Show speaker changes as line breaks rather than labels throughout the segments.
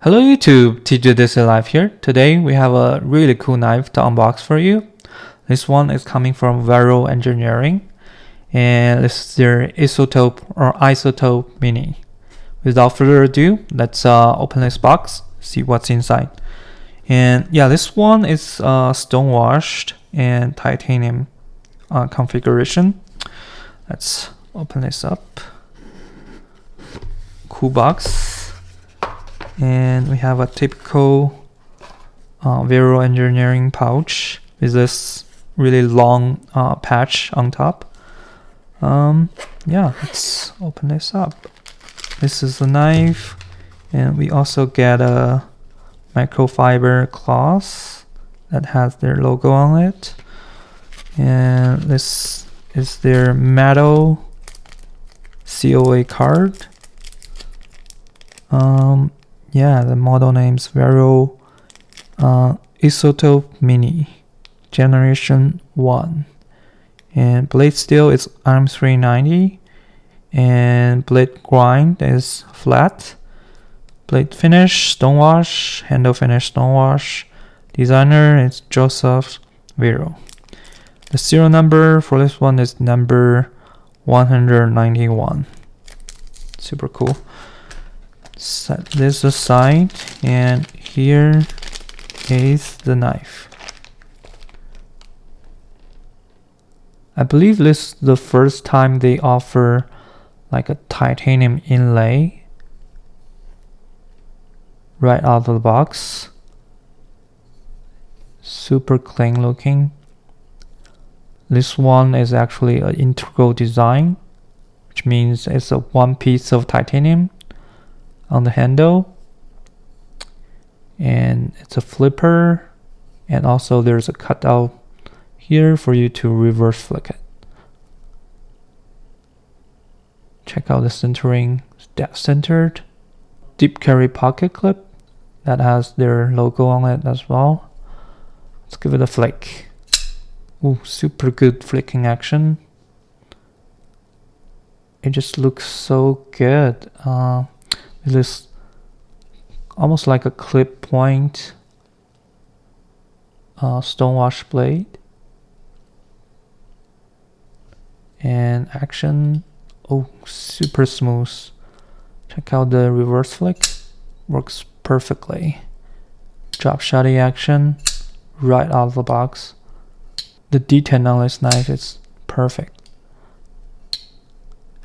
Hello YouTube, TJDC Live here. Today we have a really cool knife to unbox for you. This one is coming from Vero Engineering, and this is their Isotope or Isotope Mini. Without further ado, let's open this box, see what's inside. And yeah, this one is stonewashed and titanium configuration. Let's open this up. Cool box. And we have a typical Vero Engineering pouch with this really long patch on top. Yeah, let's open this up. This is the knife, and we also get a microfiber cloth that has their logo on it. And this is their metal COA card. Yeah, the model name's Vero Isotope Mini Generation 1. And blade steel is RM390. And blade grind is flat. Blade finish, stonewash. Handle finish, stonewash. Designer is Joseph Vero. The serial number for this one is number 191. Super cool. Set this aside, and here is the knife. I believe this is the first time they offer like a titanium inlay right out of the box. Super clean looking. This one is actually an integral design, which means it's a one piece of titanium on the handle, and it's a flipper, and also there's a cutout here for you to reverse flick it. Check out the centering, it's depth centered. Deep carry pocket clip that has their logo on it as well. Let's give it a flick. Ooh, super good flicking action. It just looks so good. This almost like a clip point stonewash blade, and action, oh, super smooth. Check out the reverse flick, works perfectly. Drop shotty action right out of the box. The detent on this knife is perfect.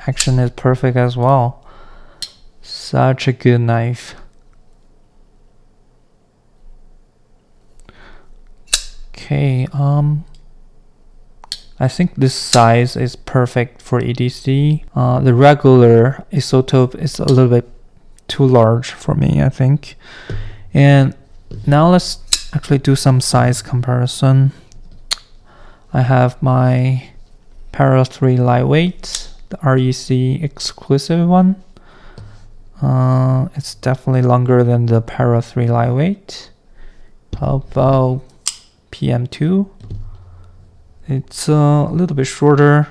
Action is perfect as well. Such a good knife. Okay, I think this size is perfect for EDC. The regular Isotope is a little bit too large for me, I think. And now let's actually do some size comparison. I have my Para 3 lightweight, the REC exclusive one. It's definitely longer than the Para 3 lightweight. How about PM2? It's a little bit shorter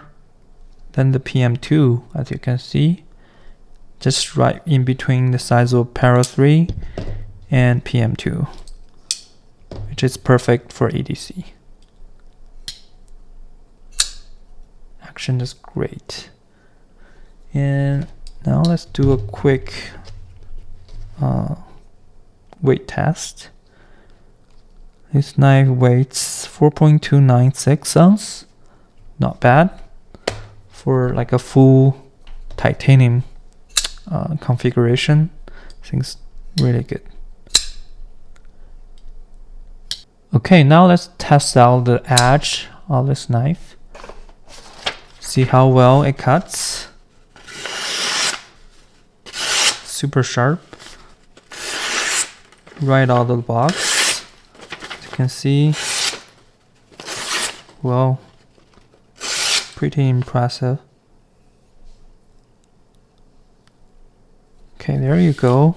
than the PM2, as you can see. Just right in between the size of Para 3 and PM2, which is perfect for EDC. Action is great. And now let's do a quick weight test. This knife weighs 4.296 ounces. Not bad for like a full titanium configuration. I think it's really good. Okay, now let's test out the edge of this knife. See how well it cuts. Super sharp right out of the box, as you can see. Well, pretty impressive. Okay, there you go.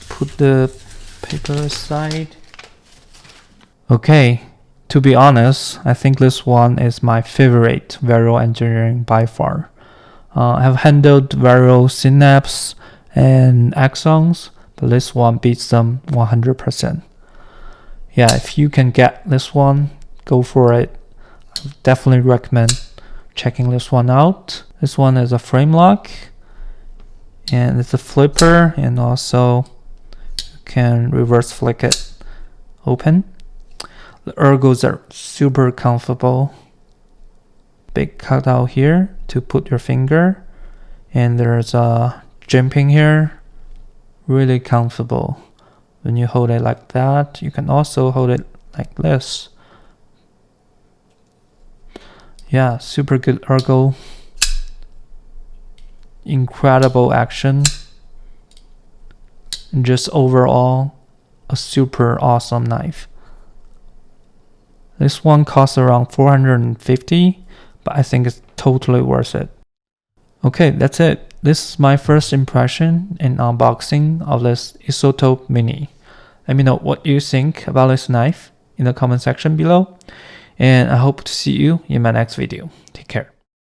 Put the paper aside. Okay, to be honest, I think this one is my favorite Vero Engineering by far. I have handled Vero Synapse and axons, but this one beats them 100%. Yeah, if you can get this one, go for it. I definitely recommend checking this one out. This one is a frame lock, and it's a flipper, and also you can reverse flick it open. The ergos are super comfortable. Big cutout here to put your finger, and there's a jimping here. Really comfortable. When you hold it like that, you can also hold it like this. Yeah, super good ergo. Incredible action. And just overall, a super awesome knife. This one costs around $450, but I think it's totally worth it. Okay, that's it. This is my first impression and unboxing of this Isotope Mini. Let me know what you think about this knife in the comment section below. And I hope to see you in my next video. Take care.